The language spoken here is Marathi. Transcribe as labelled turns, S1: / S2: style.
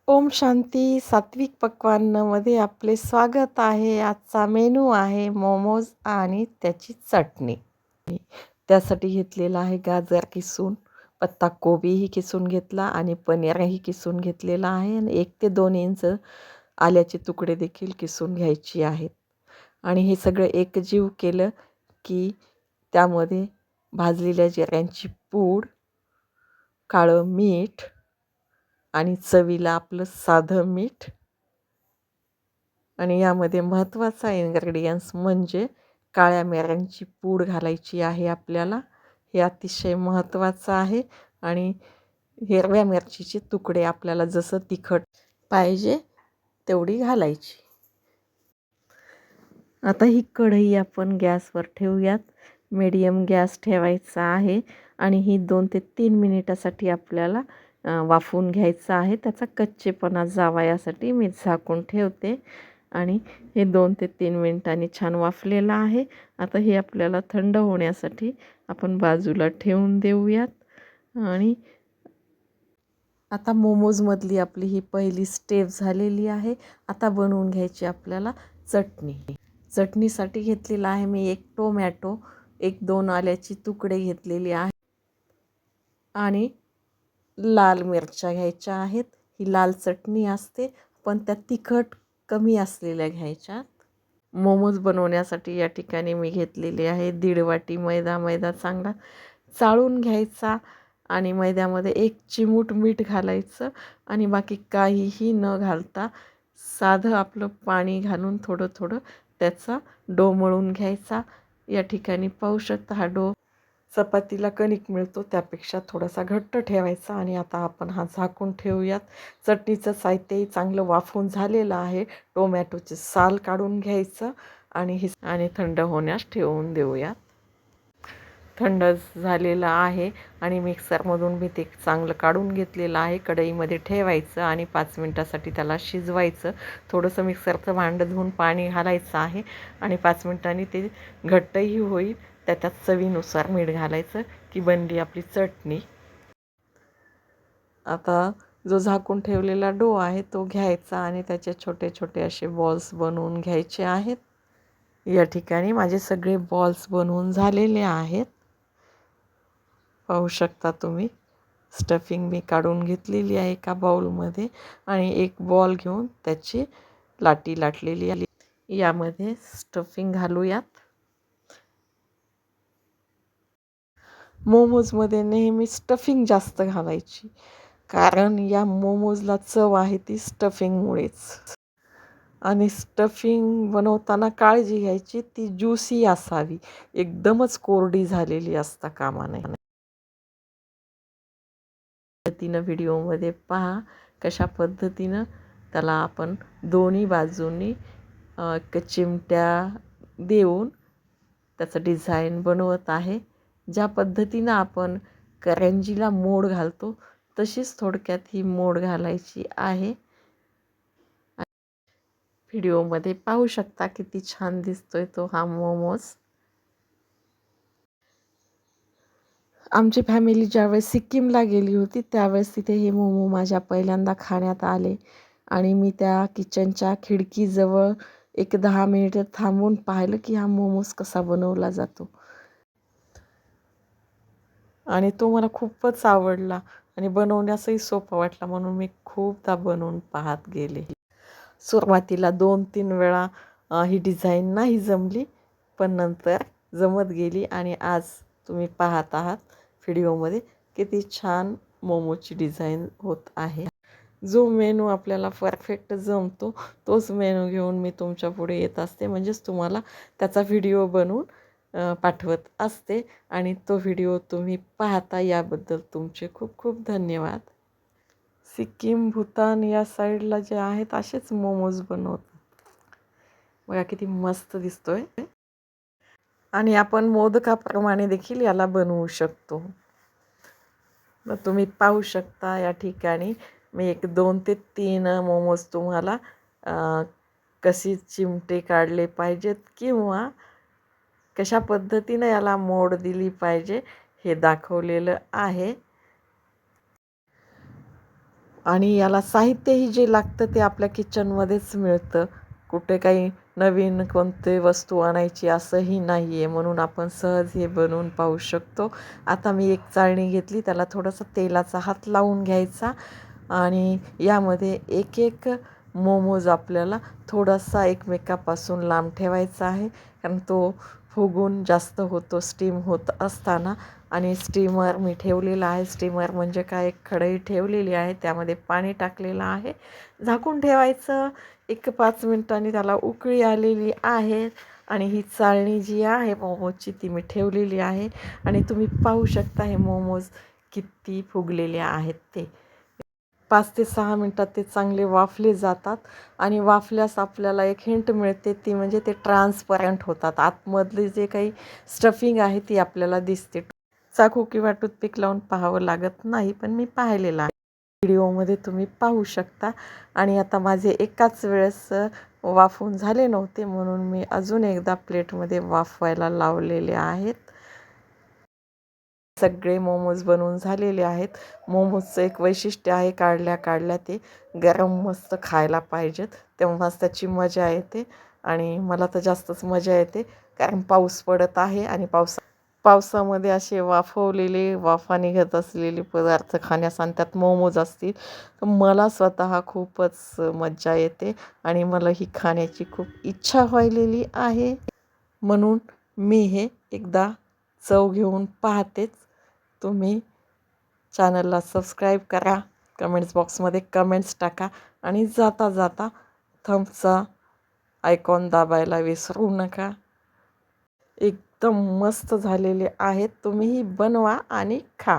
S1: ओम शांती. सात्विक पक्वान्नमध्ये आपले स्वागत आहे. आजचा मेनू आहे मोमोज आणि त्याची चटणी. त्यासाठी घेतलेला आहे गाजर किसून, पत्ताकोबीही किसून घेतला आणि पनीरही किसून घेतलेला आहे आणि 1 ते 2 इंच आल्याचे तुकडे देखील किसून घ्यायची आहेत. आणि हे सगळं एकजीव केलं की त्यामध्ये भाजलेल्या जिऱ्यांची पूड, काळं मीठ आणि चवीला आपलं साधं मीठ आणि यामध्ये महत्त्वाचा इन्ग्रेडियंट्स म्हणजे काळ्या मिऱ्यांची पूड घालायची आहे आपल्याला. हे अतिशय महत्त्वाचं आहे. आणि हिरव्या मिरचीचे तुकडे आपल्याला जसं तिखट पाहिजे तेवढी घालायची. आता ही कढई आपण गॅसवर ठेवूयात. मीडियम गॅस ठेवायचा आहे आणि ही 2 ते 3 मिनिटासाठी आपल्याला वाफवून घ्यायचं आहे. त्याचा कच्चेपणा जावा यासाठी मी झाकून ठेवते आणि हे 2 ते 3 मिनिटांनी छान वाफलेलं आहे. आता हे आपल्याला थंड होण्यासाठी आपण बाजूला ठेवून देऊयात. आणि आता मोमोजमधली आपली ही पहिली स्टेप झालेली आहे. आता बनवून घ्यायची आपल्याला चटणी. चटणीसाठी घेतलेला आहे मी 1 टोमॅटो, 1-2 आल्याची तुकडे घेतलेली आहे आणि लाल मिरच्या घ्यायच्या आहेत. ही लाल चटणी असते पण त्या तिखट कमी असलेल्या घ्यायच्या. मोमोज बनवण्यासाठी या ठिकाणी मी घेतलेले आहे 1.5 वाटी मैदा. मैदा चांगला चाळून घ्यायचा आणि मैद्यामध्ये 1 चिमूट मीठ घालायचं आणि बाकी काहीही न घालता साधं आपलं पाणी घालून थोडं थोडं त्याचा डो मळून घ्यायचा. या ठिकाणी पाहू शकता हा डो चपातीला कणिक मिळतो त्यापेक्षा थोडासा घट्ट ठेवायचा. आणि आता आपण हा झाकून ठेवूयात. चटणीचं साहित्यही चांगलं वाफवून झालेलं आहे. टोमॅटोचे साल काढून घ्यायचं आणि थंड होण्यास ठेवून देऊयात. थंड झालेलं आहे आणि मिक्सरमधून मी ते चांगलं काढून घेतलेलं आहे. कढईमध्ये ठेवायचं आणि 5 मिनटासाठी त्याला शिजवायचं. थोडंसं मिक्सरचं भांडं धुवून पाणी घालायचं आहे आणि 5 मिनटांनी ते घट्टही होईल. त्याच्यात चवीनुसार मीठ घालायचं की बनली आपली चटणी. आता जो झाकून ठेवलेला डो आहे तो घ्यायचा आणि त्याचे छोटे छोटे असे बॉल्स बनवून घ्यायचे आहेत. या ठिकाणी माझे सगळे बॉल्स बनवून झालेले आहेत. पाहू शकता तुम्ही. स्टफिंग मी काढून घेतलेली आहे एका बाउलमध्ये आणि एक बॉल घेऊन त्याची लाटी लाटलेली आहे. यामध्ये स्टफिंग घालूयात. मोमोजमध्ये नेहमी स्टफिंग जास्त घालायची कारण या मोमोजला चव आहे ती स्टफिंगमुळेच. आणि स्टफिंग बनवताना काळजी घ्यायची ती ज्युसी असावी, एकदमच कोरडी झालेली असता कामा नये. पद्धतीनं व्हिडिओमध्ये पहा कशा पद्धतीनं त्याला आपण दोन्ही बाजूंनी चिमट्या देऊन त्याचं डिझाईन बनवत आहे. ज्या पद्धतीनं आपण करंजीला मोड घालतो तशीच थोडक्यात ही मोड घालायची आहे. व्हिडिओमध्ये पाहू शकता किती छान दिसतोय तो हा मोमोज. आमची फॅमिली ज्यावेळेस सिक्कीमला गेली होती त्यावेळेस तिथे हे मोमो माझ्या पहिल्यांदा खाण्यात आले आणि मी त्या किचनच्या खिडकीजवळ 1-10 मिनिटं थांबून पाहिलं की हा मोमोज कसा बनवला जातो आणि तो मला खूपच आवडला आणि बनवण्यासही सोपा वाटला म्हणून मी खूपदा बनवून पाहत गेले. सुरुवातीला 2-3 वेळा ही डिझाईन नाही जमली पण नंतर जमत गेली आणि आज तुम्ही पाहत आहात व्हिडिओमध्ये किती छान मोमोची डिझाईन होत आहे. जो मेनू आपल्याला परफेक्ट जमतो तोच मेनू घेऊन मी तुमच्या पुढे येत असते, म्हणजेच तुम्हाला त्याचा व्हिडिओ बनवून पाठवत असते आणि तो व्हिडिओ तुम्ही पाहता याबद्दल तुमचे खूप खूप धन्यवाद. सिक्कीम, भूतान या साईडला जे आहेत असेच मोमोज बनवतात. बघा किती मस्त दिसतोय. आणि आपण मोदकाप्रमाणे देखील याला बनवू शकतो. मग तुम्ही पाहू शकता या ठिकाणी मी 2 ते 3 मोमोज तुम्हाला कशी चिमटे काढले पाहिजेत किंवा कशा पद्धतीनं याला मोड दिली पाहिजे हे दाखवलेलं आहे. आणि याला साहित्यही जे लागतं ते आपल्या किचनमध्येच मिळतं. कुठे काही नवीन कोणते वस्तू आणायची असंही नाही आहे, म्हणून आपण सहज हे बनवून पाहू शकतो. आता मी एक चाळणी घेतली, त्याला थोडासा तेलाचा हात लावून घ्यायचा आणि यामध्ये एक एक मोमोज आपल्याला थोडासा एकमेकापासून लांब ठेवायचा आहे, कारण तो फुगून जास्त होतो स्टीम होत असताना. आणि स्टीमर मी ठेवलेला आहे. स्टीमर म्हणजे काय, एक कढई ठेवलेली आहे, त्यामध्ये पाणी टाकलेलं आहे, झाकून ठेवायचं. 1-5 मिनिटांनी त्याला उकळी आलेली आहे आणि ही चाळणी जी आहे मोमोजची ती मी ठेवलेली आहे आणि तुम्ही पाहू शकता हे मोमोज किती फुगलेले आहेत ते. 5 ते 6 मिनटात ते चांगले वाफले जातात आणि वाफल्यास आपल्याला एक हिंट मिळते, ती म्हणजे ते ट्रान्सपरंट होतात. आतमधली जे काही स्टफिंग आहे ती आपल्याला दिसते. चाकू किंवा टूथपिक लावून पाहावं लागत नाही, पण मी पाहिलेलं आहे. व्हिडिओमध्ये तुम्ही पाहू शकता. आणि आता माझे एकाच वेळेस वाफवून झाले नव्हते, म्हणून मी अजून एकदा प्लेटमध्ये वाफवायला लावलेले आहेत. सगळे मोमोज बनवून झालेले आहेत. मोमोजचं एक वैशिष्ट्य आहे, काढल्या काढल्या ते गरम मस्त खायला पाहिजेत, तेव्हाच त्याची मजा येते. आणि मला तर जास्तच मजा येते, कारण पाऊस पडत आहे आणि पावसामध्ये असे वाफवलेले, वाफा निघत असलेले पदार्थ खाण्यास आणि त्यात मोमोज असतील तर मला स्वतः खूपच मज्जा येते आणि मला ही खाण्याची खूप इच्छा व्हायलेली आहे. म्हणून मी हे एकदा चव घेऊन पाहतेच. तुम्ही चॅनलला सबस्क्राईब करा, कमेंट्स बॉक्समध्ये कमेंट्स टाका आणि जाता जाता थम्सचा आयकॉन दाबायला विसरू नका. एकदम मस्त झालेले आहेत. तुम्हीही बनवा आणि खा.